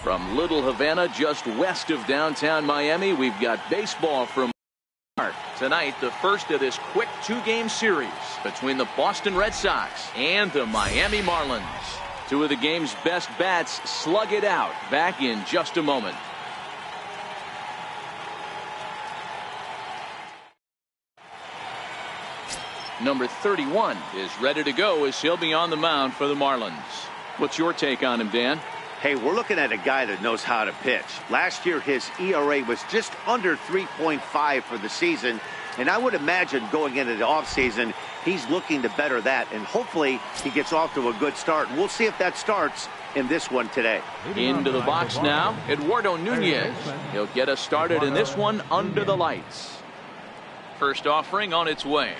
From Little Havana, just west of downtown Miami, we've got baseball from tonight, the first of this quick two-game series between the Boston Red Sox and the Miami Marlins. Two of the game's best bats slug it out. Back in just a moment. Number 31 is ready to go as he'll be on the mound for the Marlins. What's your take on him, Dan? Hey, we're looking at a guy that knows how to pitch. Last year, his ERA was just under 3.5 for the season. And I would imagine going into the offseason, he's looking to better that. And hopefully he gets off to a good start. We'll see if that starts in this one today. Into the box now, Eduardo Nunez. He'll get us started in this one under the lights. First offering on its way.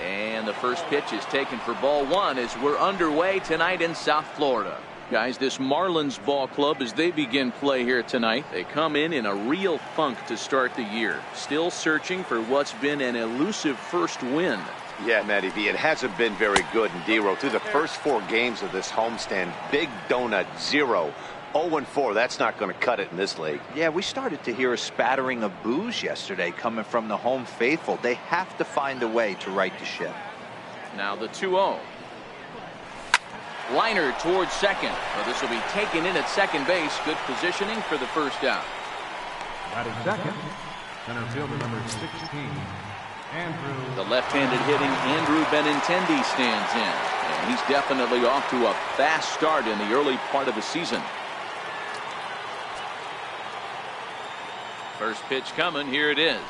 And the first pitch is taken for ball one as we're underway tonight in South Florida. Guys, this Marlins ball club, as they begin play here tonight, they come in a real funk to start the year. Still searching for what's been an elusive first win. Yeah, Matty V, it hasn't been very good in D-Row. Through the first 4 games of this homestand, big donut, 0-4. That's not going to cut it in this league. Yeah, we started to hear a spattering of boos yesterday coming from the home faithful. They have to find a way to right the ship. Now the 2-0. Liner towards second. Well, this will be taken in at second base. Good positioning for the first out. Batting second, center fielder number 16, Andrew. The left-handed hitting Andrew Benintendi stands in. And he's definitely off to a fast start in the early part of the season. First pitch coming. Here it is.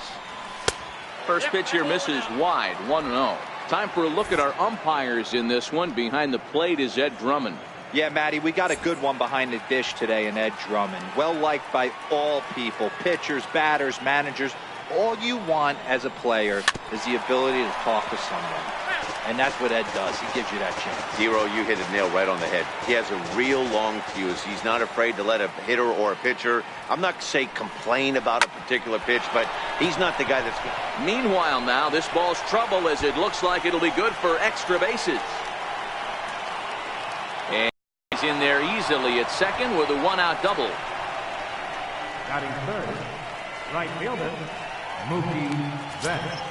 First pitch here misses wide. 1-0. Time for a look at our umpires in this one. Behind the plate is Ed Drummond. Yeah, Matty, we got a good one behind the dish today in Ed Drummond. Well liked by all people, pitchers, batters, managers. All you want as a player is the ability to talk to someone. And that's what Ed does. He gives you that chance. Zero, you hit a nail right on the head. He has a real long fuse. He's not afraid to let a hitter or a pitcher, I'm not say complain about a particular pitch, but he's not the guy that's... Meanwhile now, this ball's trouble as it looks like it'll be good for extra bases. And he's in there easily at second with a one-out double. Batting third, right fielder, Mookie Betts.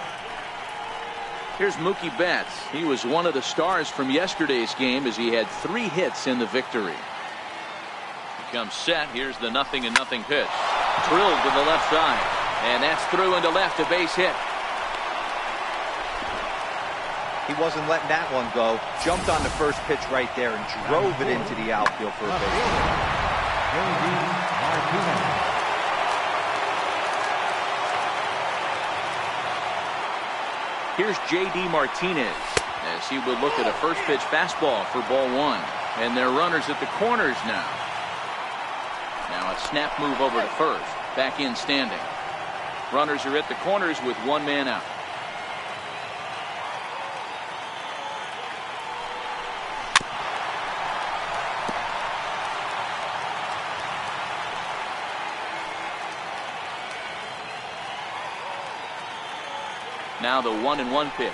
Here's Mookie Betts. He was one of the stars from yesterday's game as he had 3 hits in the victory. He comes set. Here's the 0-0 pitch. Drilled to the left side. And that's through into left, a base hit. He wasn't letting that one go. Jumped on the first pitch right there and drove it into the outfield for a base. Here's J.D. Martinez as he would look at a first pitch fastball for ball one. And they're runners at the corners now. Now a snap move over to first. Back in standing. Runners are at the corners with 1 man out. Now the 1-1 pitch.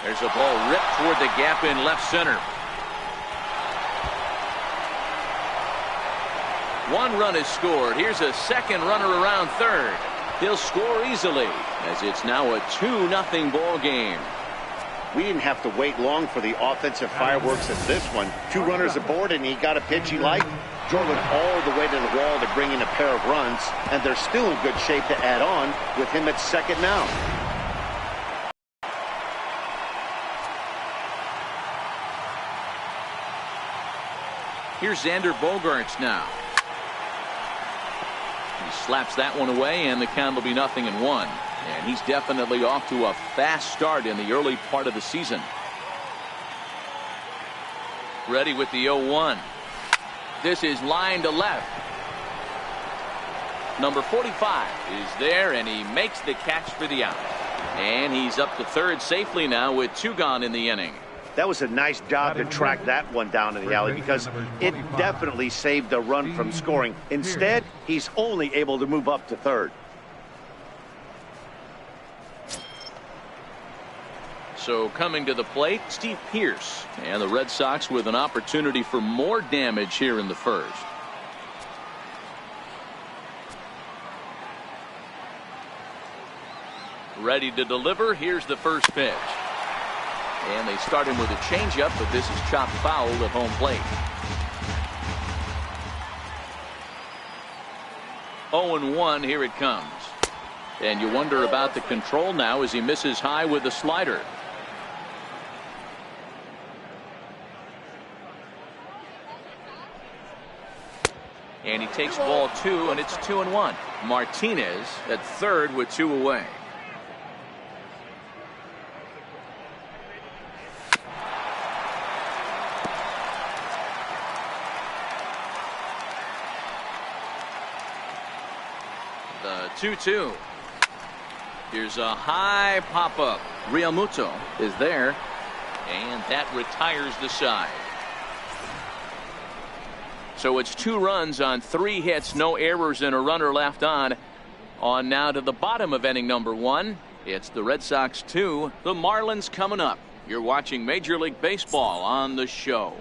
There's a ball ripped toward the gap in left center. 1 run is scored. Here's a second runner around third. He'll score easily as it's now a 2-0 ball game. We didn't have to wait long for the offensive fireworks at this one. 2 runners aboard, and he got a pitch he liked. Drove it all the way to the wall to bring in a pair of runs, and they're still in good shape to add on with him at second now. Here's Xander Bogaerts now. He slaps that one away, and the count will be 0-1. And he's definitely off to a fast start in the early part of the season. Ready with the 0-1. This is line to left. Number 45 is there, and he makes the catch for the out. And he's up to third safely now with 2 gone in the inning. That was a nice job to track that one down in the alley because it definitely saved the run from scoring. Instead, he's only able to move up to third. So coming to the plate, Steve Pearce, and the Red Sox with an opportunity for more damage here in the first. Ready to deliver. Here's the first pitch. And they start him with a changeup, but this is chopped foul at home plate. 0-1, here it comes. And you wonder about the control now as he misses high with the slider. And he takes ball 2, and it's 2-1. Martinez at third with 2 away. The 2-2. Here's a high pop-up. Realmuto is there, and that retires the side. So it's 2 runs on 3 hits, no errors, and a runner left on. On now to the bottom of inning number 1. It's the Red Sox 2, the Marlins coming up. You're watching Major League Baseball on the show.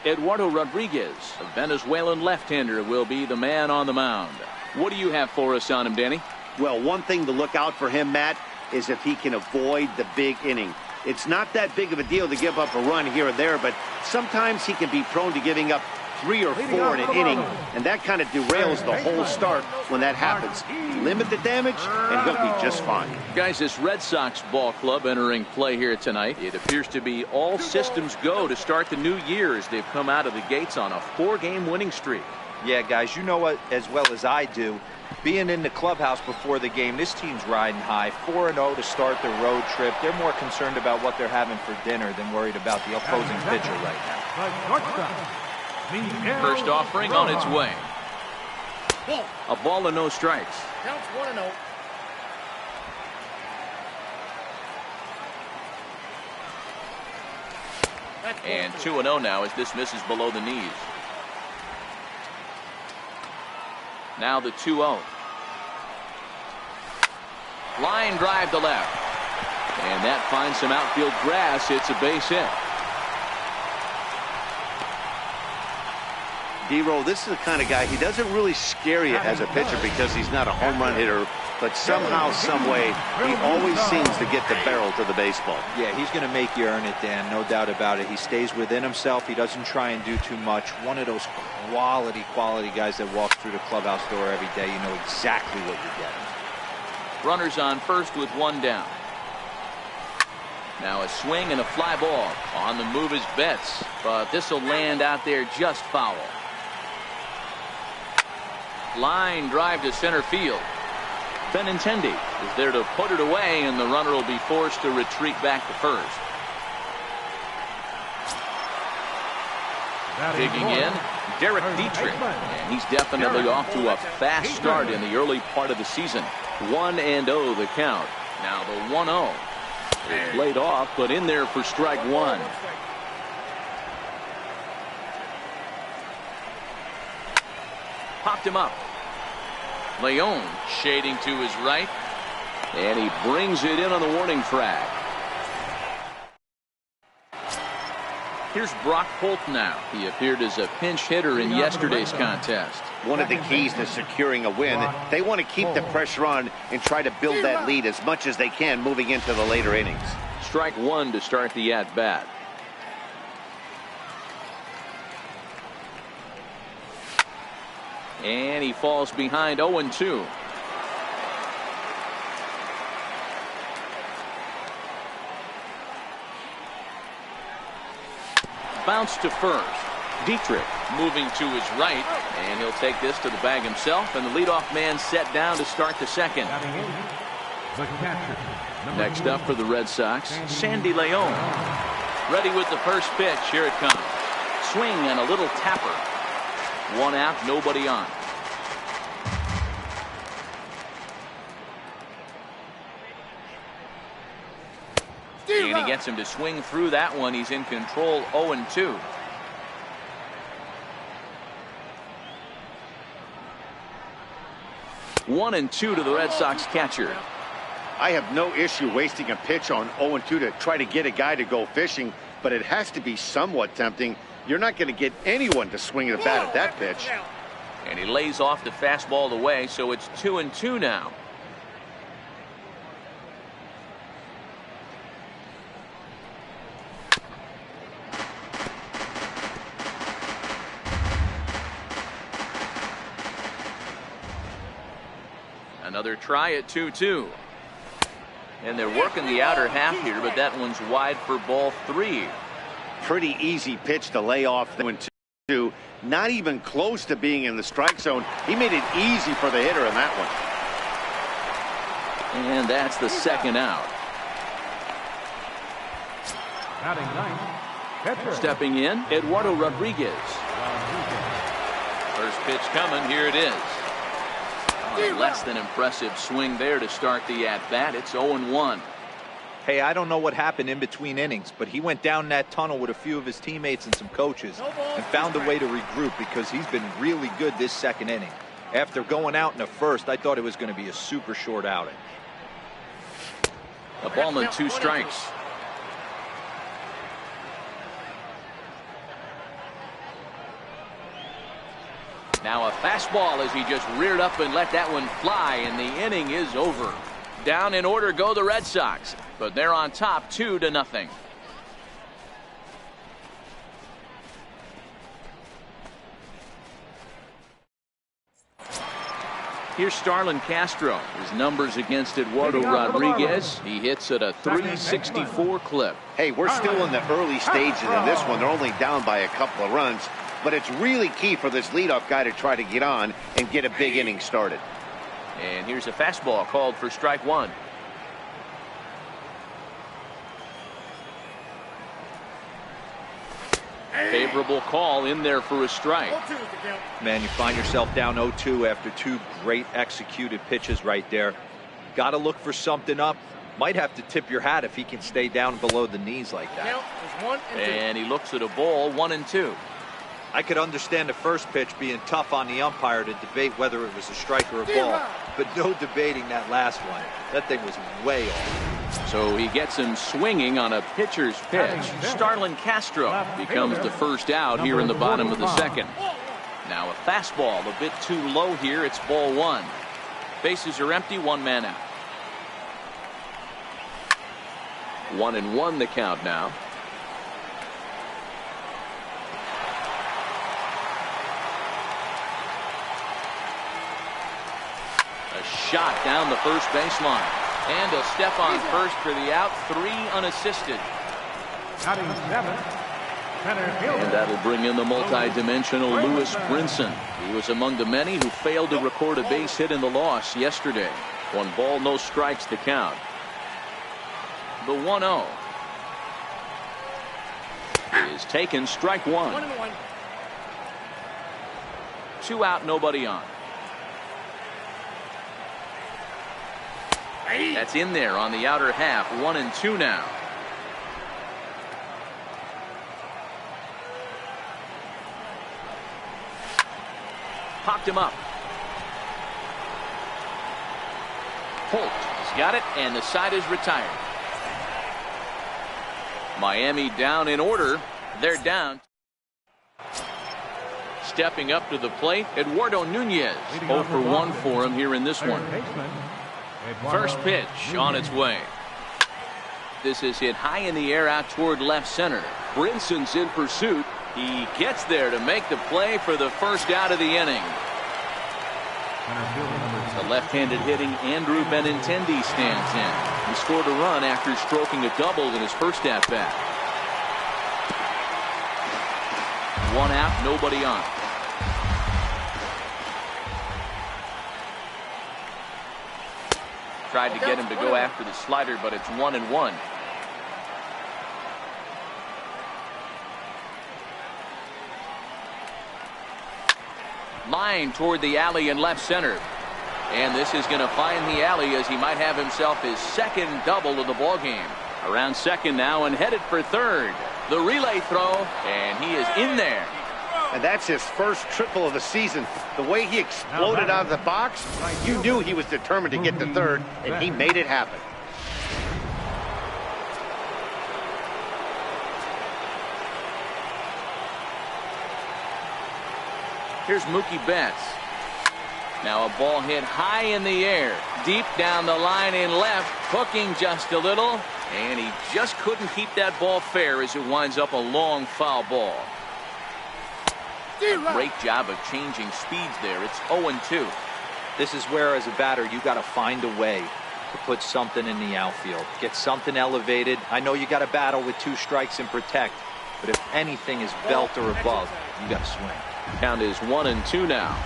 Eduardo Rodriguez, a Venezuelan left-hander, will be the man on the mound. What do you have for us on him, Danny? Well, one thing to look out for him, Matt, is if he can avoid the big inning. It's not that big of a deal to give up a run here or there, but sometimes he can be prone to giving up 3 or 4 in an inning, and that kind of derails the whole start when that happens. Limit the damage, and he'll be just fine. Guys, this Red Sox ball club entering play here tonight. It appears to be all systems go to start the new year as they've come out of the gates on a 4-game winning streak. Yeah, guys, you know what as well as I do. Being in the clubhouse before the game, this team's riding high. 4-0 to start their road trip. They're more concerned about what they're having for dinner than worried about the opposing pitcher right now. First offering on its way. A ball and no strikes. Counts 1-0. And 2-0 now as this misses below the knees. Now the 2-0. Line drive to left. And that finds some outfield grass. It's a base hit. D-Roll, this is the kind of guy, he doesn't really scare you as a pitcher because he's not a home run hitter, but somehow, some way, he always seems to get the barrel to the baseball. Yeah, he's going to make you earn it, Dan, no doubt about it. He stays within himself. He doesn't try and do too much. One of those quality guys that walks through the clubhouse door every day. You know exactly what you're getting. Runners on first with 1 down. Now a swing and a fly ball. On the move is Betts, but this will land out there just foul. Line drive to center field. Benintendi is there to put it away, and the runner will be forced to retreat back to first. Digging in, Derek Dietrich, and he's definitely off to a fast start in the early part of the season. 1-0 the count. Now the 1-0 is laid off, but in there for strike 1. Popped him up. Leon shading to his right, and he brings it in on the warning track. Here's Brock Holt now. He appeared as a pinch hitter in yesterday's contest. One of the keys to securing a win, they want to keep the pressure on and try to build that lead as much as they can moving into the later innings. Strike 1 to start the at-bat. And he falls behind 0-2. Bounce to first. Dietrich moving to his right, and he'll take this to the bag himself, and the leadoff man set down to start the second. Next up for the Red Sox, Sandy Leon. Ready with the first pitch. Here it comes. Swing and a little tapper. 1 out, nobody on. And he gets him to swing through that one. He's in control. 0-2. One and 2 to the Red Sox catcher. I have no issue wasting a pitch on 0-2 to try to get a guy to go fishing, but it has to be somewhat tempting. You're not going to get anyone to swing at a bat at that pitch. And he lays off the fastball away, so it's 2-2 now. Another try at 2-2. And they're working the outer half here, but that one's wide for ball 3. Pretty easy pitch to lay off the 2. Not even close to being in the strike zone. He made it easy for the hitter in that one. And that's the second out. Batting ninth, pitcher. Stepping in, Eduardo Rodriguez. First pitch coming. Here it is. Less than impressive swing there to start the at-bat. It's 0-1. Hey, I don't know what happened in between innings, but he went down that tunnel with a few of his teammates and some coaches and found a way to regroup because he's been really good this second inning. After going out in the first, I thought it was going to be a super short outing. A ball and 2 strikes. Now a fastball as he just reared up and let that one fly, and the inning is over. Down in order go the Red Sox, but they're on top 2-0. Here's Starlin Castro. His numbers against Eduardo Rodriguez. He hits at a .364 clip. Hey, we're still in the early stages of this one. They're only down by a couple of runs, but it's really key for this leadoff guy to try to get on and get a big inning started. And here's a fastball called for strike 1. Favorable call in there for a strike. Man, you find yourself down 0-2 after 2 great executed pitches right there. Got to look for something up. Might have to tip your hat if he can stay down below the knees like that. And he looks at a ball, 1-2. I could understand the first pitch being tough on the umpire to debate whether it was a strike or a ball, but no debating that last one. That thing was way off. So he gets him swinging on a pitcher's pitch. Starlin Castro becomes the first out here in the bottom of the second. Now a fastball a bit too low here. It's ball 1. Bases are empty, 1 man out. 1-1 the count now. A shot down the first baseline. And a step on first for the out. 3 unassisted. Batting 7, center fielder. And that'll bring in the multi-dimensional Lewis Brinson. He was among the many who failed to record a base hit in the loss yesterday. 1 ball, no strikes to count. The 1-0 is taken, strike 1. 2 out, nobody on. That's in there on the outer half. 1-2 now. Popped him up. Holt has got it, and the side is retired. Miami down in order. They're down. Stepping up to the plate, Eduardo Nunez. 0 for 1 for him here in this one. First pitch on its way. This is hit high in the air out toward left center. Brinson's in pursuit. He gets there to make the play for the first out of the inning. The left-handed hitting Andrew Benintendi stands in. He scored a run after stroking a double in his first at-bat. 1 out, nobody on. Tried to get him to go after the slider, but it's 1-1. Line toward the alley in left center. And this is going to find the alley as he might have himself his second double of the ballgame. Around second now and headed for third. The relay throw, and he is in there. And that's his first triple of the season. The way he exploded out of the box, you knew he was determined to get to third, and he made it happen. Here's Mookie Betts. Now a ball hit high in the air, deep down the line in left, hooking just a little, and he just couldn't keep that ball fair as it winds up a long foul ball. A great job of changing speeds there. It's 0-2. This is where, as a batter, you got to find a way to put something in the outfield, get something elevated. I know you got to battle with 2 strikes and protect, but if anything is belt or above, you got to swing. Count is 1-2 now.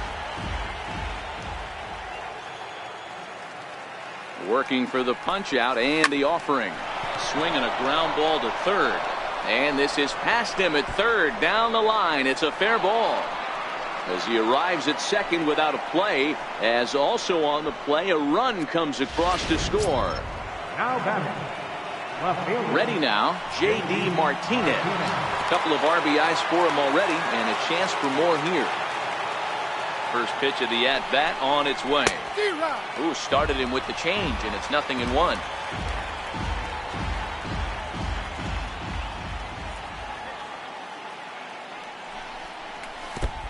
Working for the punch out and the offering. Swinging a ground ball to third. And this is past him at third. Down the line. It's a fair ball. As he arrives at second without a play. As also on the play, a run comes across to score. Now batting. Left fielder. Ready now, J.D. Martinez. A couple of RBIs for him already, and a chance for more here. First pitch of the at-bat on its way. Ooh, started him with the change, and it's 0-1.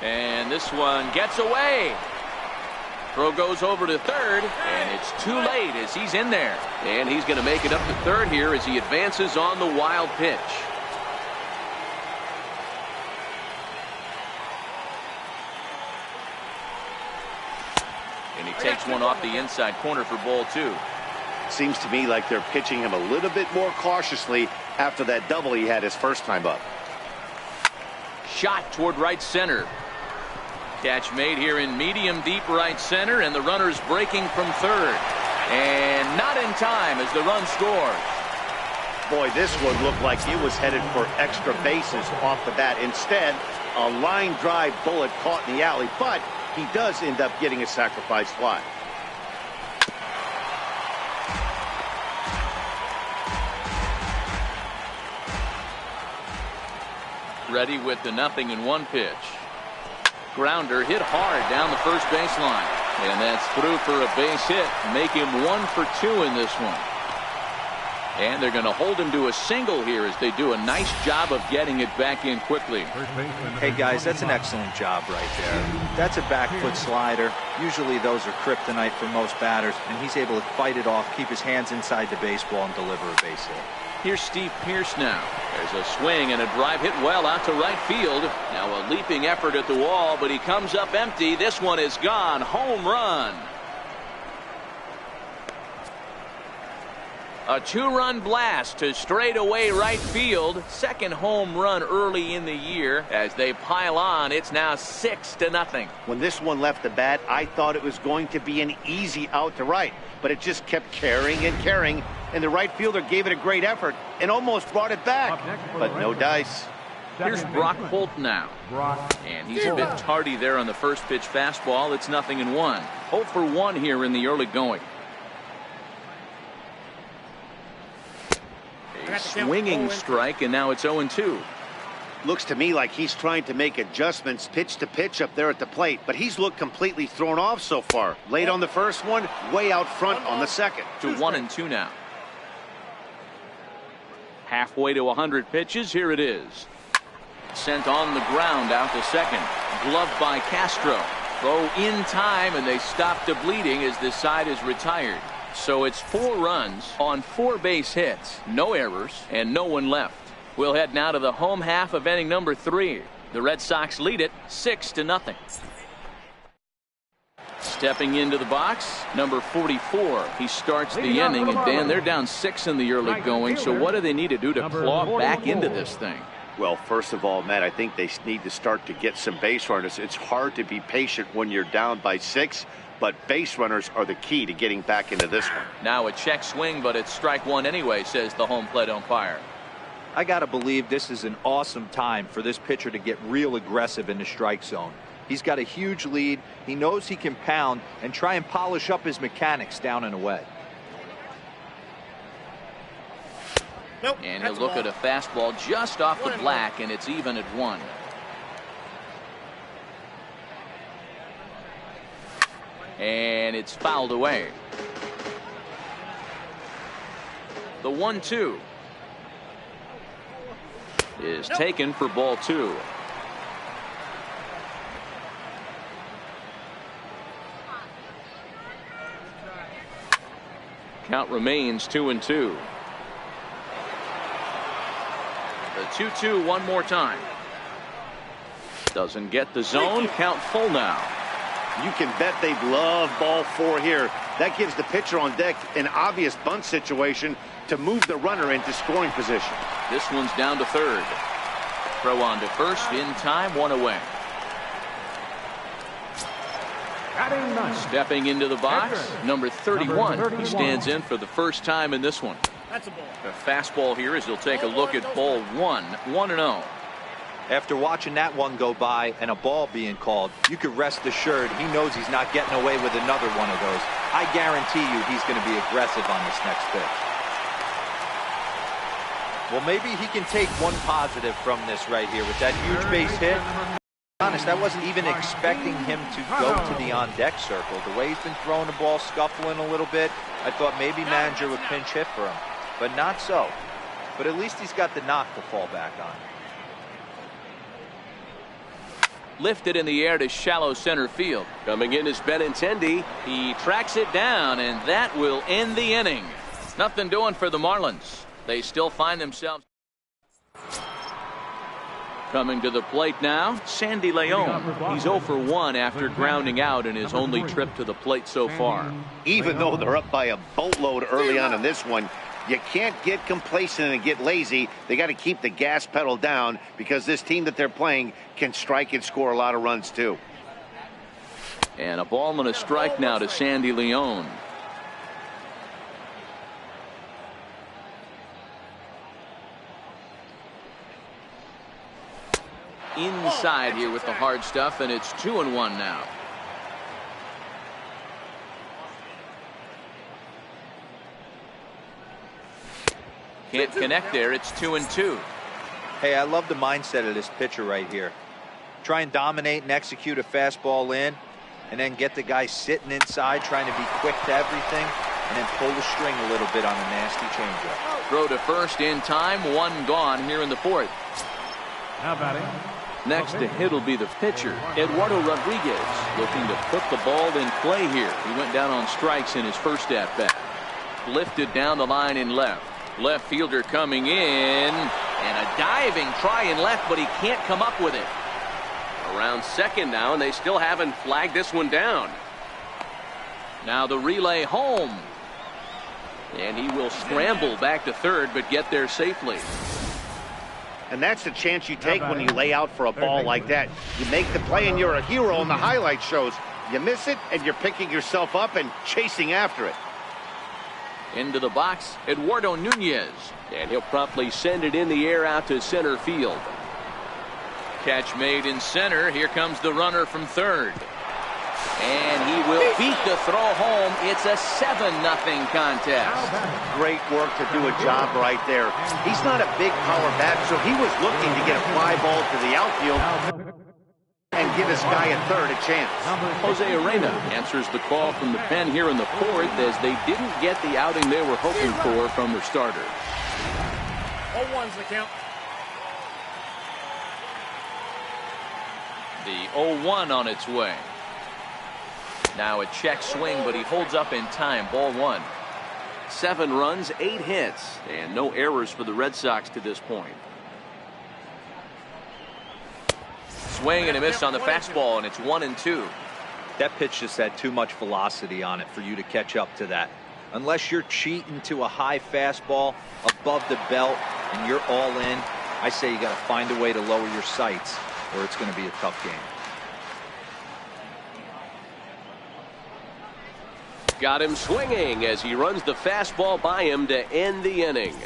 And this one gets away. Throw goes over to third, and it's too late as he's in there. And he's going to make it up to third here as he advances on the wild pitch. And he takes one off the inside corner for ball 2. Seems to me like they're pitching him a little bit more cautiously after that double he had his first time up. Shot toward right center. Catch made here in medium deep right center, and the runner's breaking from third. And not in time as the run scores. Boy, this one looked like it was headed for extra bases off the bat. Instead, a line drive bullet caught in the alley, but he does end up getting a sacrifice fly. Ready with the 0-1 pitch. Grounder hit hard down the first baseline. And that's through for a base hit. Make him 1 for 2 in this one. And they're going to hold him to a single here as they do a nice job of getting it back in quickly. Hey guys, that's an excellent job right there. That's a back foot slider. Usually those are kryptonite for most batters, and he's able to fight it off, keep his hands inside the baseball, and deliver a base hit. Here's Steve Pearce now. There's a swing and a drive hit well out to right field. Now a leaping effort at the wall, but he comes up empty. This one is gone. Home run. A 2-run blast to straightaway right field. Second home run early in the year. As they pile on, it's now 6-0. When this one left the bat, I thought it was going to be an easy out to right, but it just kept carrying and carrying, and the right fielder gave it a great effort and almost brought it back, but no dice. Here's Brock Holt now. And he's a bit tardy there on the first pitch fastball. It's 0-1. 0 for 1 here in the early going. A swinging strike, and now it's 0-2. Looks to me like he's trying to make adjustments pitch to pitch up there at the plate, but he's looked completely thrown off so far. Late on the first one, way out front on the second. To 1-2 now. Halfway to 100 pitches. Here it is. Sent on the ground out to second. Gloved by Castro. Throw in time, and they stop the bleeding as this side is retired. So it's 4 runs on 4 base hits, no errors, and no one left. We'll head now to the home half of inning number 3. The Red Sox lead it 6-0. Stepping into the box, number 44. He starts the inning, and Dan, they're down 6 in the early going. So what do they need to do to claw back into this thing? Well, first of all, Matt, I think they need to start to get some base runners. It's hard to be patient when you're down by 6. But base runners are the key to getting back into this one. Now a check swing, but it's strike 1 anyway, says the home plate umpire. I got to believe this is an awesome time for this pitcher to get real aggressive in the strike zone. He's got a huge lead. He knows he can pound and try and polish up his mechanics down and away. And he'll look at a fastball just off the black, and it's even at 1. And it's fouled away. The 1-2 is taken for ball 2. Count remains 2-2. The 2-2 one more time. Doesn't get the zone. Count full now. You can bet they'd love ball 4 here. That gives the pitcher on deck an obvious bunt situation to move the runner into scoring position. This one's down to third. Throw on to first in time, 1 away. Stepping into the box, number 31. He stands in for the first time in this one. The fastball here as he'll take a look at ball 1, 1-0. After watching that one go by and a ball being called, you could rest assured he knows he's not getting away with another one of those. I guarantee you he's going to be aggressive on this next pitch. Well, maybe he can take one positive from this right here with that huge base hit. Honest, I wasn't even expecting him to go to the on-deck circle. The way he's been throwing the ball, scuffling a little bit, I thought maybe manager would pinch hit for him. But not so. But at least he's got the knock to fall back on. Lifted in the air to shallow center field. Coming in is Benintendi. He tracks it down, and that will end the inning. Nothing doing for the Marlins. They still find themselves. Coming to the plate now, Sandy Leon. He's 0 for 1 after grounding out in his only trip to the plate so far. Even though they're up by a boatload early on in this one, you can't get complacent and get lazy. They got to keep the gas pedal down because this team that they're playing can strike and score a lot of runs too. And a ball and a strike now to Sandy Leon. Inside here with the hard stuff, and it's 2-1 now. Can't connect there. It's 2-2. Hey, I love the mindset of this pitcher right here. Try and dominate and execute a fastball in, and then get the guy sitting inside trying to be quick to everything, and then pull the string a little bit on a nasty changeup. Throw to first in time. 1 gone here in the 4th. Now batting. Next to hit will be the pitcher, Eduardo Rodriguez, looking to put the ball in play here. He went down on strikes in his first at-bat. Lifted down the line in left. Left fielder coming in, and a diving try in left, but he can't come up with it. Around second now, and they still haven't flagged this one down. Now the relay home. And he will scramble back to third, but get there safely. And that's the chance you take when you lay out for a ball like that. You make the play and you're a hero on the highlight shows. You miss it and you're picking yourself up and chasing after it. Into the box, Eduardo Nunez. And he'll promptly send it in the air out to center field. Catch made in center. Here comes the runner from third. And he will beat the throw home. It's a 7-0 contest. Great work to do a job right there. He's not a big power bat, so he was looking to get a fly ball to the outfield and give his guy at third a chance. Jose Arena answers the call from the pen here in the 4th as they didn't get the outing they were hoping for from their starter. 0-1's the count. The 0-1 on its way. Now a check swing, but he holds up in time. Ball 1. 7 runs, 8 hits, and no errors for the Red Sox to this point. Swing and a miss on the fastball, and it's 1-2. That pitch just had too much velocity on it for you to catch up to that. Unless you're cheating to a high fastball above the belt and you're all in, I say you got to find a way to lower your sights, or it's going to be a tough game. Got him swinging as he runs the fastball by him to end the inning.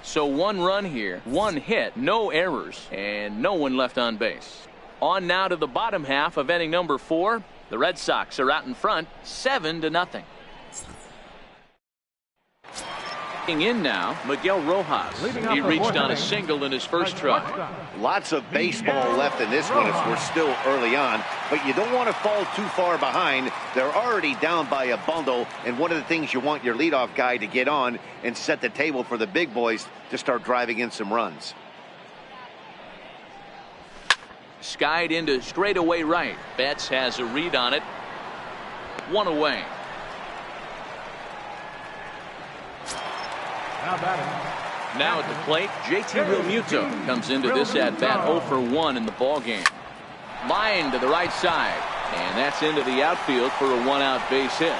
So 1 run here, 1 hit, no errors, and no one left on base. On now to the bottom half of inning number 4. The Red Sox are out in front, 7-0. In now, Miguel Rojas. He reached on a single in his first try. Lots of baseball left in this one as we're still early on, but you don't want to fall too far behind. They're already down by a bundle, and one of the things you want your leadoff guy to get on and set the table for the big boys to start driving in some runs. Skied into straightaway right. Betts has a read on it. 1 away. Now batting. Now at the plate, JT Realmuto comes into this at-bat 0 for 1 in the ballgame. Line to the right side, and that's into the outfield for a one-out base hit.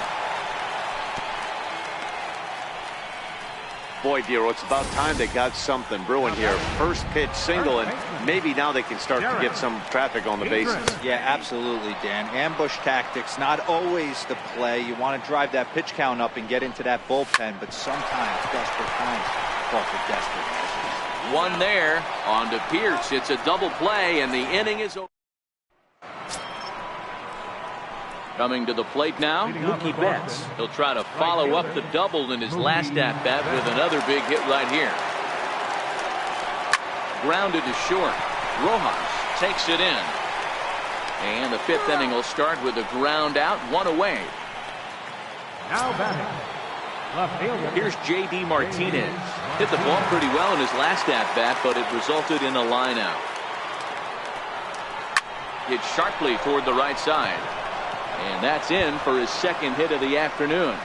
Boy, Dero, it's about time they got something brewing here. First pitch single, and maybe now they can start to get some traffic on the bases. Yeah, absolutely, Dan. Ambush tactics, not always the play. You want to drive that pitch count up and get into that bullpen, but sometimes desperate times call for desperate measures. One there. On to Pierce. It's a double play, and the inning is over. Coming to the plate now, Mookie Betts. He'll try to follow up the double in his last at-bat with another big hit right here. Grounded to short. Rojas takes it in. And the fifth inning will start with a ground out, one away. Now batting. Left fielder. Here's J.D. Martinez. Hit the ball pretty well in his last at-bat, but it resulted in a line out. Hit sharply toward the right side. And that's in for his second hit of the afternoon.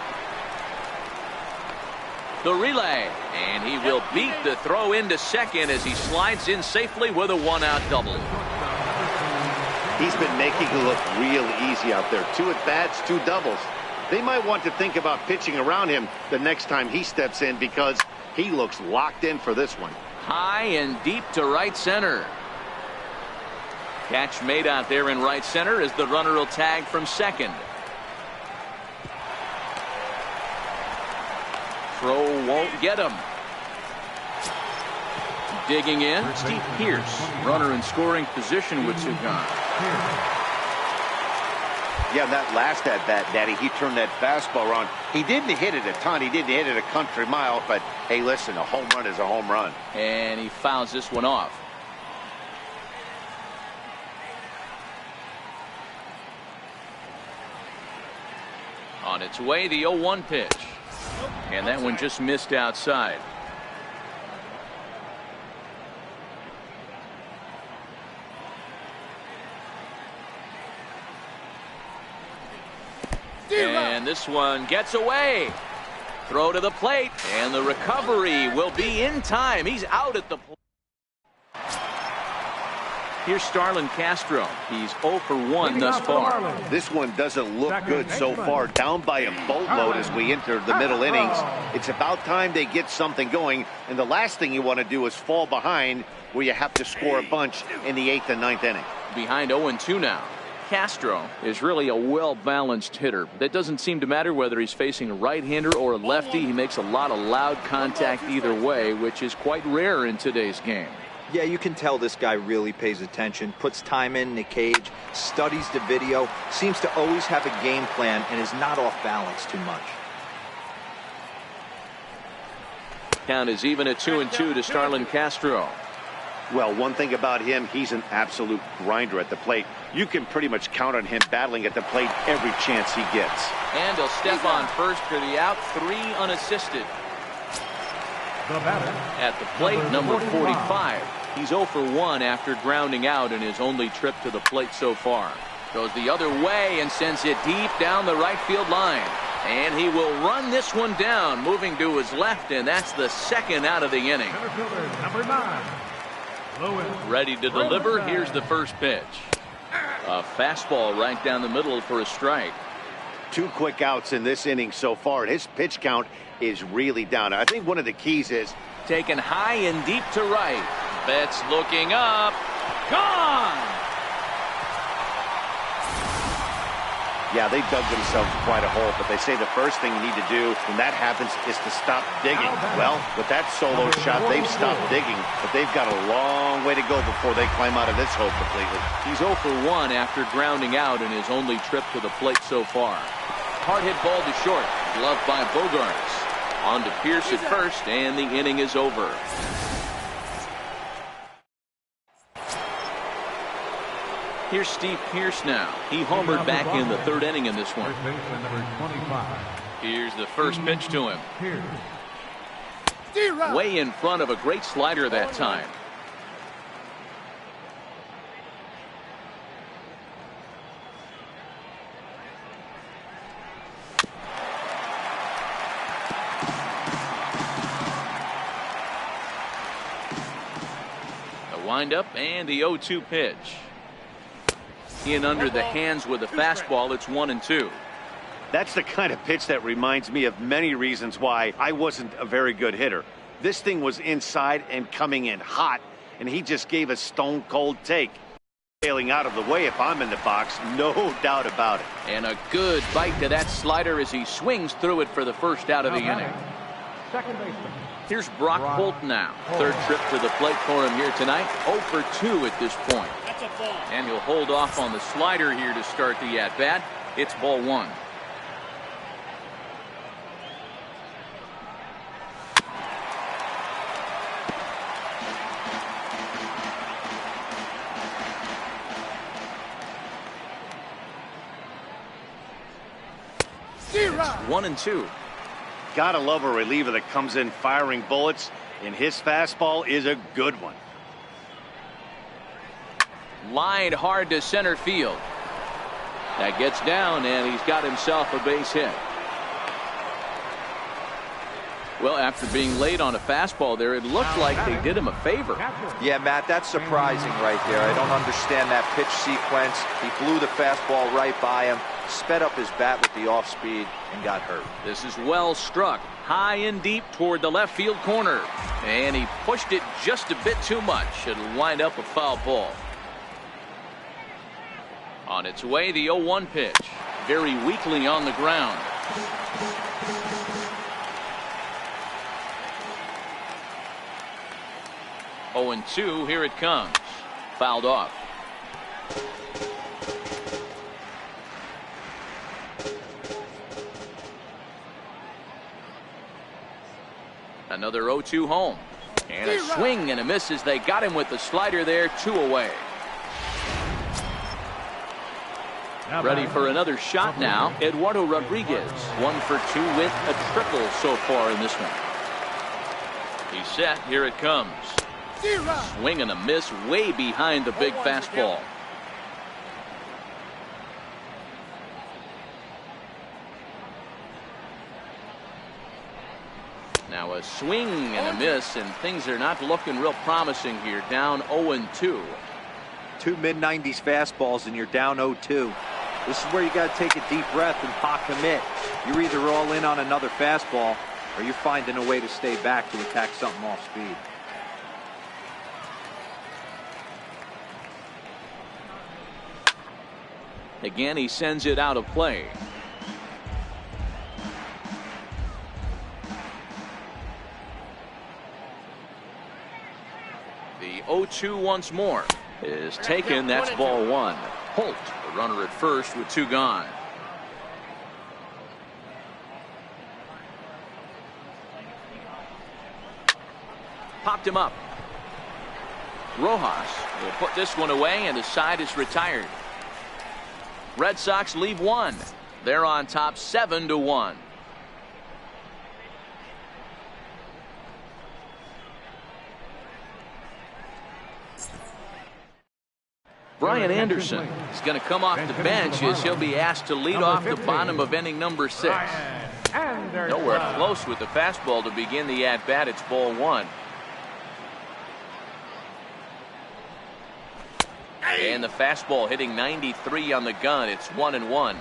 The relay, and he will beat the throw into second as he slides in safely with a one-out double. He's been making it look real easy out there. 2 at-bats, 2 doubles. They might want to think about pitching around him the next time he steps in because he looks locked in for this one. High and deep to right center. Catch made out there in right center as the runner will tag from second. Throw won't get him. Digging in, Steve Pierce. Runner in scoring position with 2 gone. Yeah, that last at-bat, Daddy, he turned that fastball around. He didn't hit it a ton. He didn't hit it a country mile, but hey, listen, a home run is a home run. And he fouls this one off. On its way, the 0-1 pitch. And that one just missed outside. And this one gets away. Throw to the plate, and the recovery will be in time. He's out at the plate. Here's Starlin Castro. He's 0 for 1 thus far. This one doesn't look good so far. Down by a boatload as we enter the middle innings. It's about time they get something going. And the last thing you want to do is fall behind where you have to score a bunch in the 8th and 9th inning. Behind 0-2 now. Castro is really a well-balanced hitter. That doesn't seem to matter whether he's facing a right-hander or a lefty. He makes a lot of loud contact either way, which is quite rare in today's game. Yeah, you can tell this guy really pays attention, puts time in the cage, studies the video, seems to always have a game plan, and is not off balance too much. Count is even at 2-2 to Starlin Castro. Well, one thing about him, he's an absolute grinder at the plate. You can pretty much count on him battling at the plate every chance he gets. And he'll step on first for the out, 3 unassisted. The batter. At the plate, number 45. He's 0 for 1 after grounding out in his only trip to the plate so far. Goes the other way and sends it deep down the right field line. And he will run this one down, moving to his left, and that's the second out of the inning. Center fielder, number 9. Lewis. Ready to deliver. Here's the first pitch. A fastball right down the middle for a strike. 2 quick outs in this inning so far, and his pitch count is really down. I think one of the keys is taken high and deep to right. Betts looking up. Gone! Yeah, they dug themselves quite a hole, but they say the first thing you need to do when that happens is to stop digging. Well, with that solo shot, they've stopped digging, but they've got a long way to go before they climb out of this hole completely. He's 0 for 1 after grounding out in his only trip to the plate so far. Hard hit ball to short, gloved by Bogarts. On to Pierce at first, and the inning is over. Here's Steve Pierce now. He homered back in the 3rd inning in this one. Here's the first pitch to him. Way in front of a great slider that time. windup and the 0-2 pitch. In under the hands with a fastball. It's 1-2. That's the kind of pitch that reminds me of many reasons why I wasn't a very good hitter. This thing was inside and coming in hot, and he just gave a stone cold take. Sailing out of the way if I'm in the box, no doubt about it. And a good bite to that slider as he swings through it for the first out of the inning. Second baseman. Here's Brock Holt now. Third trip to the plate for him here tonight. 0 for 2 at this point. And he'll hold off on the slider here to start the at-bat. It's ball 1. It's 1-2. Gotta love a reliever that comes in firing bullets, and his fastball is a good one. Lined hard to center field. That gets down, and he's got himself a base hit. Well, after being late on a fastball there, it looked like they did him a favor. Yeah, Matt, that's surprising right there. I don't understand that pitch sequence. He blew the fastball right by him, sped up his bat with the off speed, and got hurt. This is well struck, high and deep toward the left field corner. And he pushed it just a bit too much. It'll wind up a foul ball. On its way, the 0-1 pitch. Very weakly on the ground. Oh, 0-2, here it comes. Fouled off. Another 0-2 home. And a swing and a miss as they got him with the slider there. 2 away. Ready for another shot now. Eduardo Rodriguez. 1 for 2 with a triple so far in this one. He's set. Here it comes. Swing and a miss way behind the big fastball. Now a swing and a miss, and things are not looking real promising here. Down 0-2. 2 mid-90s fastballs and you're down 0-2. This is where you got to take a deep breath and pot commit. You're either all in on another fastball or you're finding a way to stay back to attack something off speed. Again, he sends it out of play. The 0-2 once more is taken. That's ball 1. Holt, the runner at first with 2 gone. Popped him up. Rojas will put this one away, and the side is retired. Red Sox leave 1. They're on top 7-1. Brian Anderson is going to come off the bench as he'll be asked to lead off the bottom of inning number 6. Nowhere close with the fastball to begin the at-bat. It's ball 1. And the fastball hitting 93 on the gun. It's 1-1.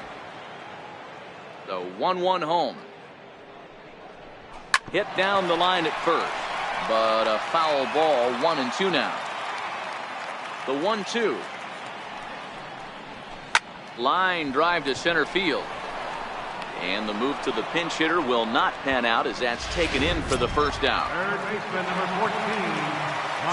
The 1-1 home. Hit down the line at first, but a foul ball. 1-2 now. The 1-2. Line drive to center field. And the move to the pinch hitter will not pan out as that's taken in for the first out. Third baseman number 14.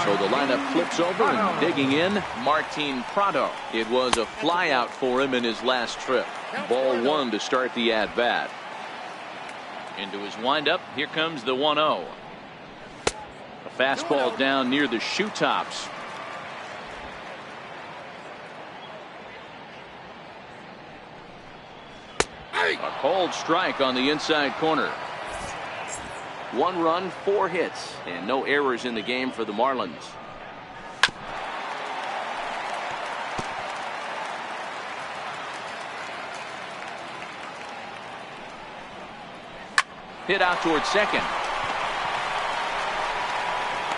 So the lineup flips over and digging in, Martin Prado. It was a flyout for him in his last trip. Ball 1 to start the at-bat. Into his windup, here comes the 1-0. A fastball down near the shoe tops. A cold strike on the inside corner. 1 run, 4 hits, and no errors in the game for the Marlins. Hit out towards second.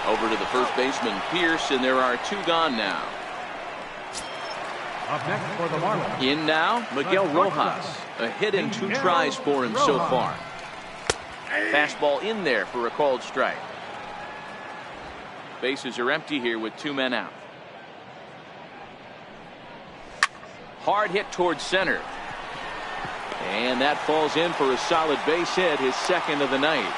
Over to the first baseman, Pierce, and there are 2 gone now. Up next for the Marlins. In now, Miguel Rojas. A hit and 2 tries for him so far. Fastball in there for a called strike. Bases are empty here with 2 men out. Hard hit towards center. And that falls in for a solid base hit, his 2nd of the night.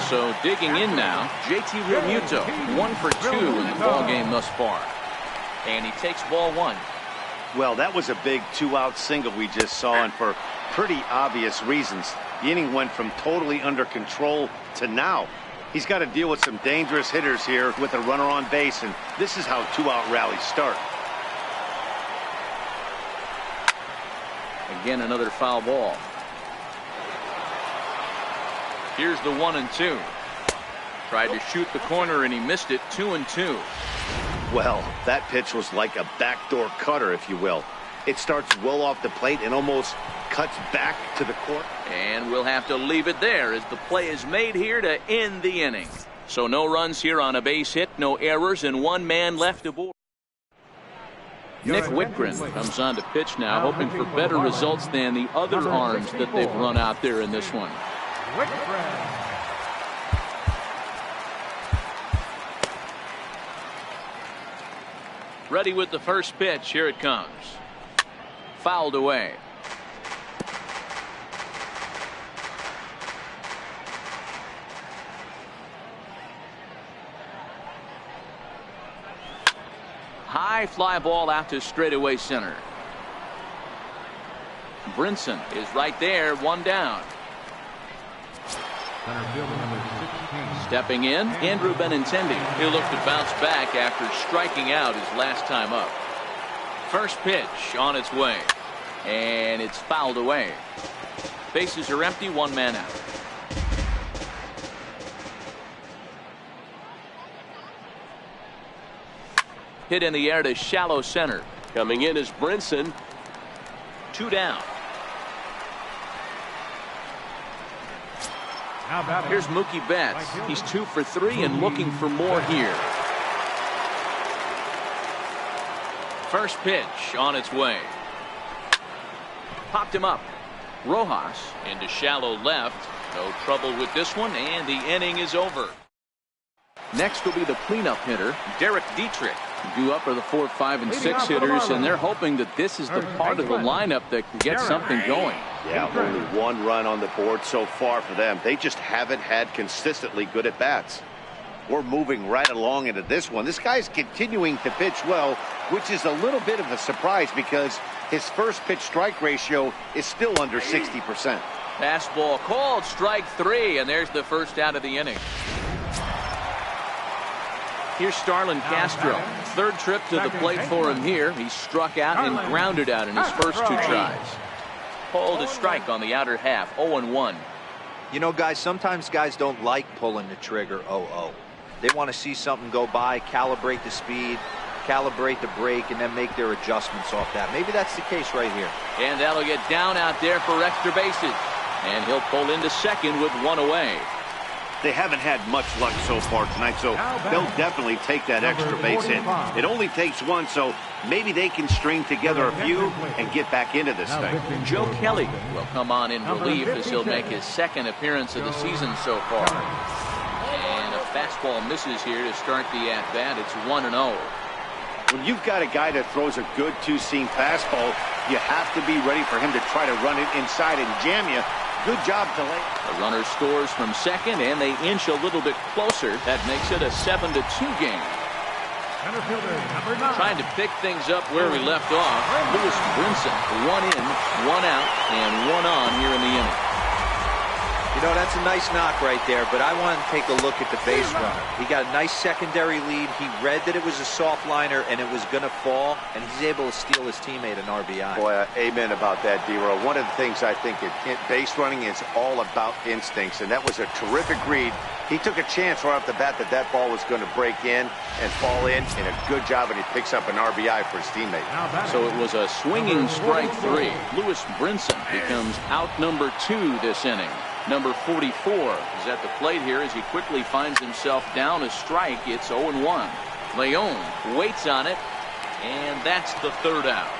So digging in now, JT Realmuto, 1 for 2 in the ball game thus far. And he takes ball 1. Well, that was a big 2-out single we just saw, and for pretty obvious reasons. The inning went from totally under control to now. He's got to deal with some dangerous hitters here with a runner on base, and this is how 2-out rallies start. Again, another foul ball. Here's the 1-2. Tried to shoot the corner and he missed it. 2-2. Well, that pitch was like a backdoor cutter, if you will. It starts well off the plate and almost cuts back to the court. And we'll have to leave it there as the play is made here to end the inning. So no runs here on a base hit, no errors, and 1 man left aboard. Nick Whitgren comes on to pitch now, hoping for better results than the other arms that they've run out there in this one. Ready with the first pitch. Here it comes. Fouled away. High fly ball out to straightaway center. Brinson is right there, 1 down. Stepping in, Andrew Benintendi. He'll look to bounce back after striking out his last time up. First pitch on its way. And it's fouled away. Bases are empty, 1 man out. Hit in the air to shallow center. Coming in is Brinson. 2 down. Here's Mookie Betts. He's 2 for 3 and looking for more here. First pitch on its way. Popped him up. Rojas into shallow left. No trouble with this one, and the inning is over. Next will be the cleanup hitter, Derek Dietrich. Due up are the 4, 5, and 6 hitters, and they're hoping that this is the part of the lineup that can get something going. Yeah, only 1 run on the board so far for them. They just haven't had consistently good at-bats. We're moving right along into this one. This guy's continuing to pitch well, which is a little bit of a surprise because his first pitch strike ratio is still under 60%. Fastball called, strike 3, and there's the first out of the inning. Here's Starlin Castro. 3rd trip to the plate for him here. He struck out and grounded out in his first 2 tries. Pulled a strike on the outer half. 0-1. You know, guys, sometimes guys don't like pulling the trigger 0-0. They want to see something go by, calibrate the speed, calibrate the brake, and then make their adjustments off that. Maybe that's the case right here. And that'll get down out there for extra bases. And he'll pull into second with 1 away. They haven't had much luck so far tonight, so they'll definitely take that extra base hit. It only takes 1, so maybe they can string together a few and get back into this thing. Joe Kelly will come on in relief as he'll make his 2nd appearance of the season so far. And a fastball misses here to start the at-bat. It's 1-0. When you've got a guy that throws a good 2-seam fastball, you have to be ready for him to try to run it inside and jam you. Good job, delay. The runner scores from second, and they inch a little bit closer. That makes it a 7-2 game. Trying to pick things up where we left off. Lewis Brinson, 1 in, 1 out, and 1 on here in the inning. You know, that's a nice knock right there, but I want to take a look at the base runner. He got a nice secondary lead. He read that it was a soft liner and it was going to fall, and he's able to steal his teammate an RBI. Boy, amen about that, D-Row. One of the things I think base running is all about instincts, and that was a terrific read. He took a chance right off the bat that that ball was going to break in and fall in, and a good job, and he picks up an RBI for his teammate. So it was a swinging strike 3. Lewis Brinson becomes out number 2 this inning. Number 44 is at the plate here as he quickly finds himself down a strike. It's 0-1. Leon waits on it, and that's the third out.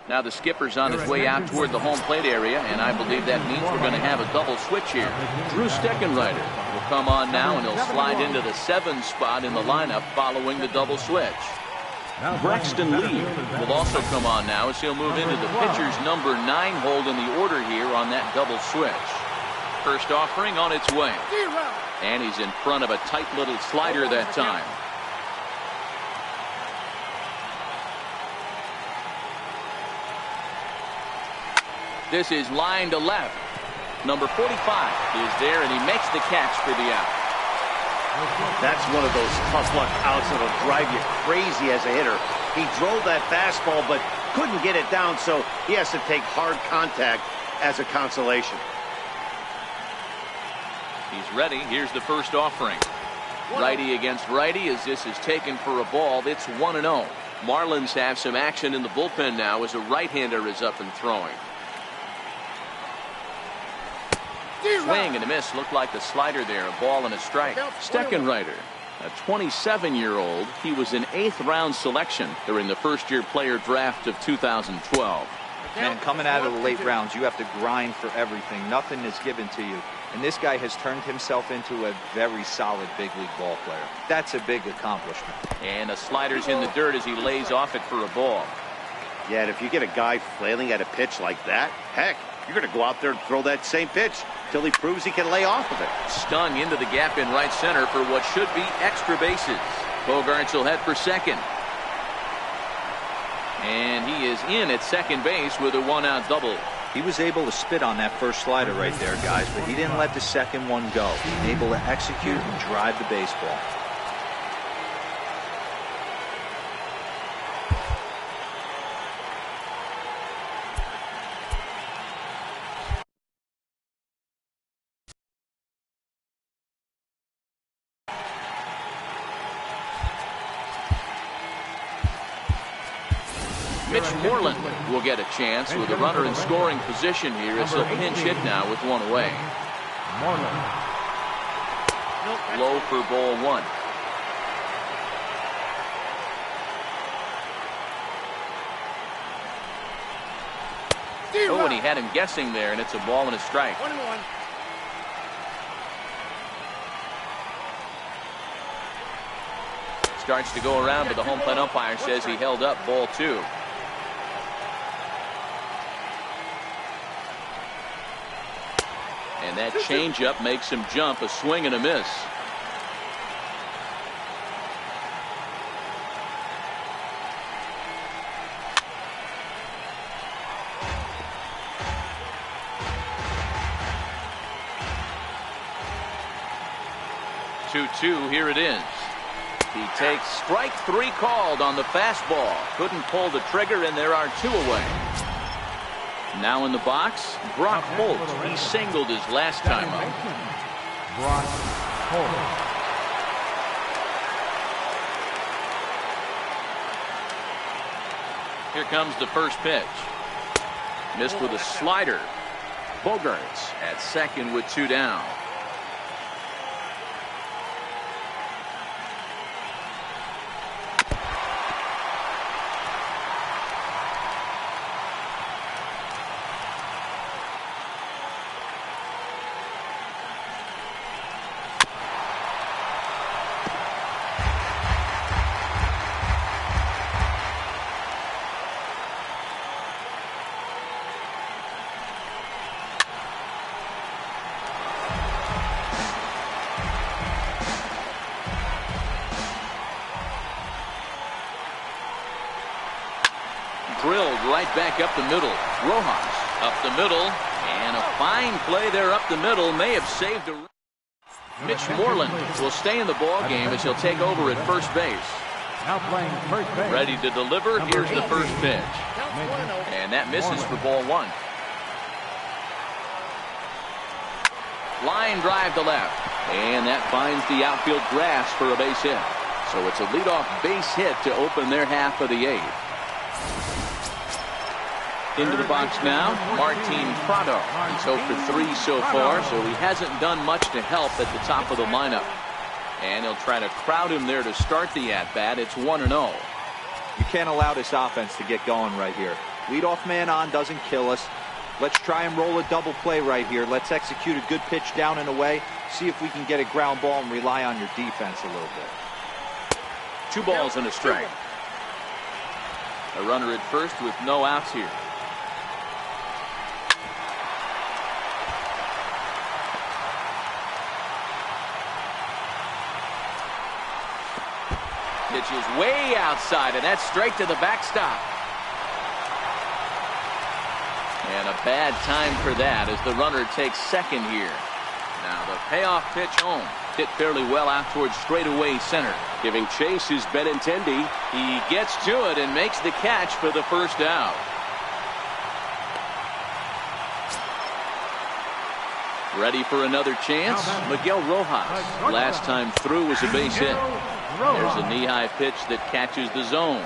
Now the skipper's on his way out toward the home plate area, and I believe that means we're going to have a double switch here. Drew Steckenrider will come on now, and he'll slide into the 7th spot in the lineup following the double switch. Braxton Lee will also come on now as he'll move into the pitcher's number 9 hold in the order here on that double switch. First offering on its way. And he's in front of a tight little slider that time. This is line to left. Number 45 is there, and he makes the catch for the out. That's one of those tough luck outs that'll drive you crazy as a hitter. He drove that fastball but couldn't get it down, so he has to take hard contact as a consolation. He's ready. Here's the first offering. Righty against righty as this is taken for a ball. It's 1-0. Marlins have some action in the bullpen now as a right-hander is up and throwing. Swing and a miss. Looked like the slider there. A ball and a strike. Steckenrider, a 27-year-old. He was an 8th round selection during the first-year player draft of 2012. Man, coming out of the late rounds, you have to grind for everything. Nothing is given to you. And this guy has turned himself into a very solid big league ball player. That's a big accomplishment. And a slider's in the dirt as he lays off it for a ball. Yeah, and if you get a guy flailing at a pitch like that, heck, you're going to go out there and throw that same pitch till he proves he can lay off of it. Stung into the gap in right center for what should be extra bases. Bogaerts will head for second. And he is in at second base with a 1-out double. He was able to spit on that first slider right there, guys, but he didn't let the second one go. Able to execute and drive the baseball. Mitch Moreland will get a chance with a runner in scoring position here as he'll pinch hit now with one away. Low for ball 1. Oh, and he had him guessing there, and it's a ball and a strike. 1-1. Starts to go around, but the home plate umpire says he held up ball 2. And that changeup makes him jump. A swing and a miss. Two, here it is. He takes strike 3 called on the fastball. Couldn't pull the trigger, and there are 2 away. Now in the box, Brock Holt. He singled his last time up. Brock Holt. Here comes the first pitch. Missed with a slider. Bogaerts at second with 2 down. Drilled right back up the middle. Rojas up the middle, and a fine play there up the middle may have saved a. Mitch Moreland will stay in the ball game as he'll take over at first base. Now playing first base. Ready to deliver. Here's the first pitch, and that misses for ball 1. Line drive to left, and that finds the outfield grass for a base hit. So it's a leadoff base hit to open their half of the 8th. Into the box now, Martin Prado. He's 0 for 3 so far, so he hasn't done much to help at the top of the lineup. And he'll try to crowd him there to start the at-bat. It's 1-0. You can't allow this offense to get going right here. Leadoff man on doesn't kill us. Let's try and roll a double play right here. Let's execute a good pitch down and away. See if we can get a ground ball and rely on your defense a little bit. 2 balls and a strike. A runner at first with no outs here. Pitch is way outside, and that's straight to the backstop. And a bad time for that as the runner takes second here. Now the payoff pitch home. Hit fairly well out towards straightaway center. Giving chase is Benintendi. He gets to it and makes the catch for the first out. Ready for another chance? Miguel Rojas. Last time through was a base hit. There's a knee-high pitch that catches the zone.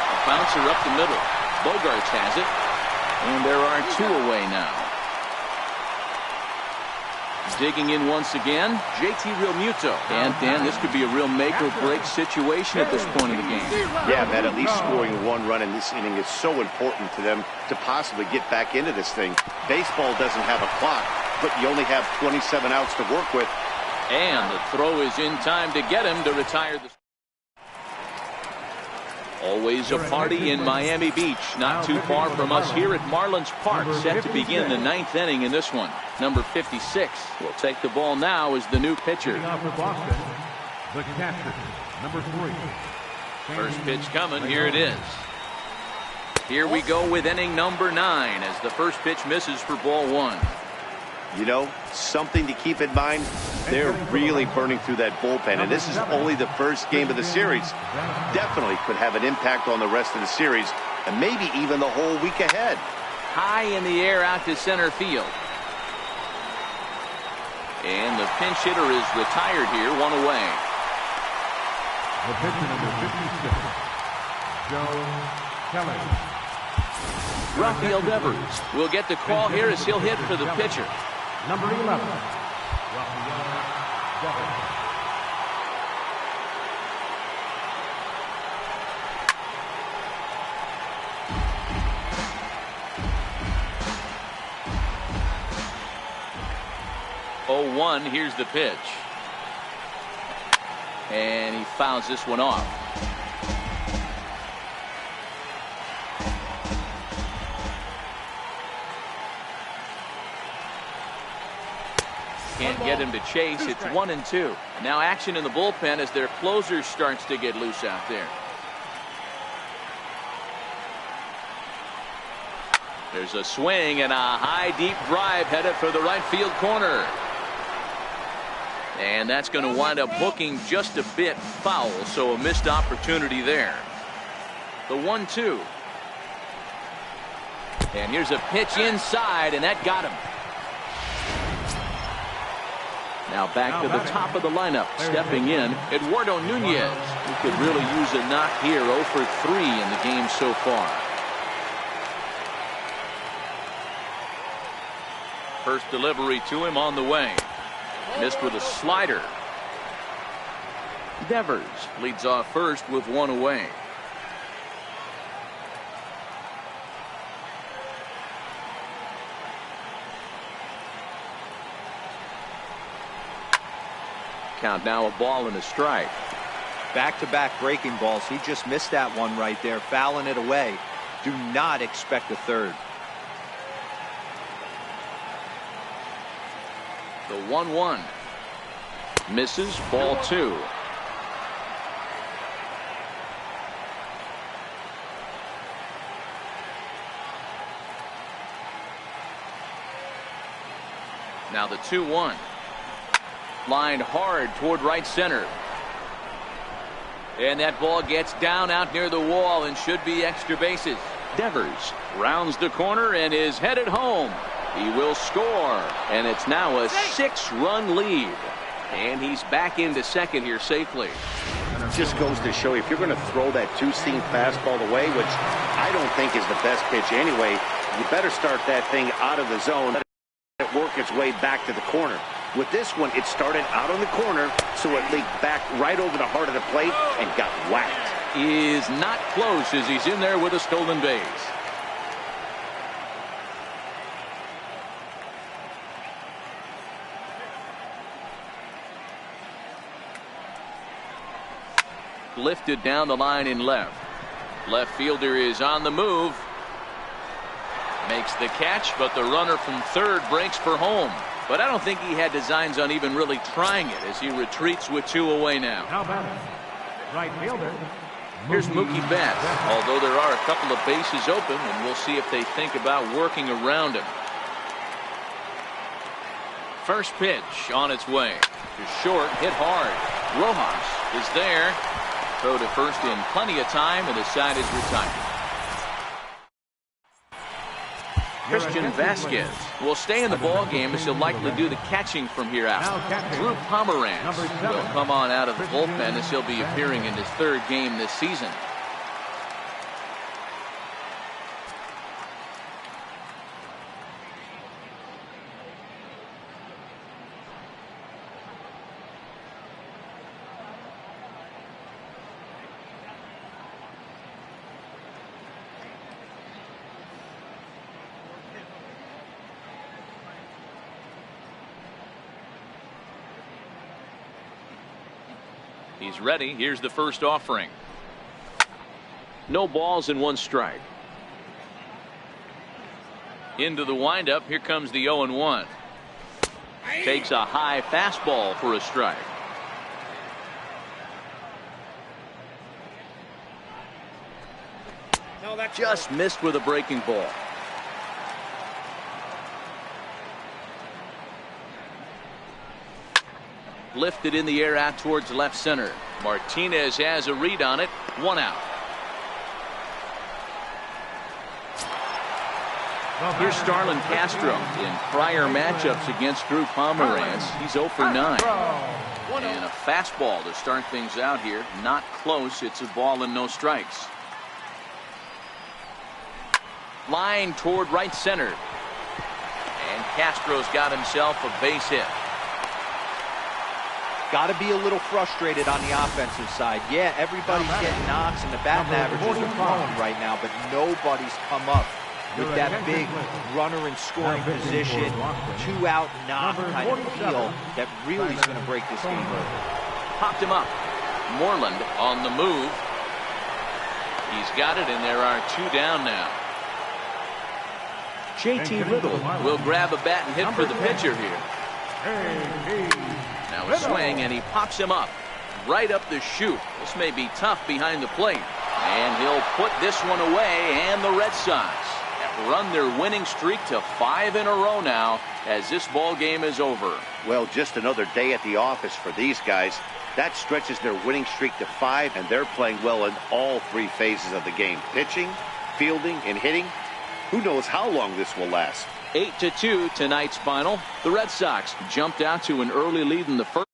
A bouncer up the middle. Bogarts has it. And there are 2 away now. Digging in once again, JT Realmuto. And Dan, this could be a real make-or-break situation at this point in the game. Yeah, Matt, at least scoring 1 run in this inning is so important to them to possibly get back into this thing. Baseball doesn't have a clock, but you only have 27 outs to work with. And the throw is in time to get him to retire the... Always a party in Miami Beach, not too far from us here at Marlins Park, set to begin the 9th inning in this one. Number 56 will take the ball now as the new pitcher. The catcher, number 3. First pitch coming, here it is. Here we go with inning number 9 as the first pitch misses for ball 1. You know, something to keep in mind, they're really burning through that bullpen, and this is only the first game of the series. Definitely could have an impact on the rest of the series, and maybe even the whole week ahead. High in the air out to center field. And the pinch hitter is retired here, 1 away. The pitcher, number 56, Joe Kelly. Rafael Devers will get the call here as he'll hit for the pitcher. Number 11, Rafael Devers. Oh, 1, here's the pitch. And he fouls this one off. Can't get him to chase. It's 1-2. Now action in the bullpen as their closer starts to get loose out there. There's a swing and a high deep drive headed for the right field corner. And that's going to wind up hooking just a bit foul, so a missed opportunity there. The 1-2. And here's a pitch inside, and that got him. Now back to the top of the lineup. Stepping in, Eduardo Nunez, who could really use a knock here. 0 for 3 in the game so far. First delivery to him on the way. Missed with a slider. Devers leads off first with 1 away. Count now, a ball and a strike. Back-to-back breaking balls. He just missed that one right there, fouling it away. Do not expect a third. The 1-1 misses, ball 2. Now the 2-1. Lined hard toward right center. And that ball gets down out near the wall and should be extra bases. Devers rounds the corner and is headed home. He will score, and it's now a 6-run lead. And he's back into second here safely. Just goes to show you, if you're going to throw that two-seam fastball away, which I don't think is the best pitch anyway, you better start that thing out of the zone, let it work its way back to the corner. With this one, it started out on the corner, so it leaked back right over the heart of the plate and got whacked. Is not close as he's in there with a stolen base. Lifted down the line in left. Left fielder is on the move. Makes the catch, but the runner from third breaks for home. But I don't think he had designs on even really trying it as he retreats with 2 away now. Now batting, right fielder. Here's Mookie Betts, although there are a couple of bases open, and we'll see if they think about working around him. First pitch on its way. To short, hit hard. Rojas is there. Throw to first in plenty of time, and the side is retired. Christian Vasquez will stay in the ball game as he'll likely do the catching from here out. Drew Pomeranz will come on out of the bullpen as he'll be appearing in his 3rd game this season. He's ready. Here's the first offering. No balls and 1 strike. Into the windup. Here comes the 0-1. Takes a high fastball for a strike. Just missed with a breaking ball. Lifted in the air out towards left center. Martinez has a read on it. 1 out. Here's Starlin Castro in prior matchups against Drew Pomeranz. He's 0 for 9. And a fastball to start things out here. Not close. It's a ball and no strikes. Line toward right center. And Castro's got himself a base hit. Got to be a little frustrated on the offensive side. Yeah, everybody's getting knocks and the batting averages are falling right now, but nobody's come up with that big runner in scoring position, 2-out knock kind of feel that really is going to break this game over. Popped him up. Moreland on the move. He's got it, and there are 2 down now. JT Riddle will grab a bat and hit for the pitcher here. Now a swing, and he pops him up right up the chute. This may be tough behind the plate, and he'll put this one away. And the Red Sox have run their winning streak to 5 in a row now as this ball game is over. Well, just another day at the office for these guys. That stretches their winning streak to 5, and they're playing well in all 3 phases of the game: pitching, fielding, and hitting. Who knows how long this will last? 8-2 tonight's final. The Red Sox jumped out to an early lead in the first.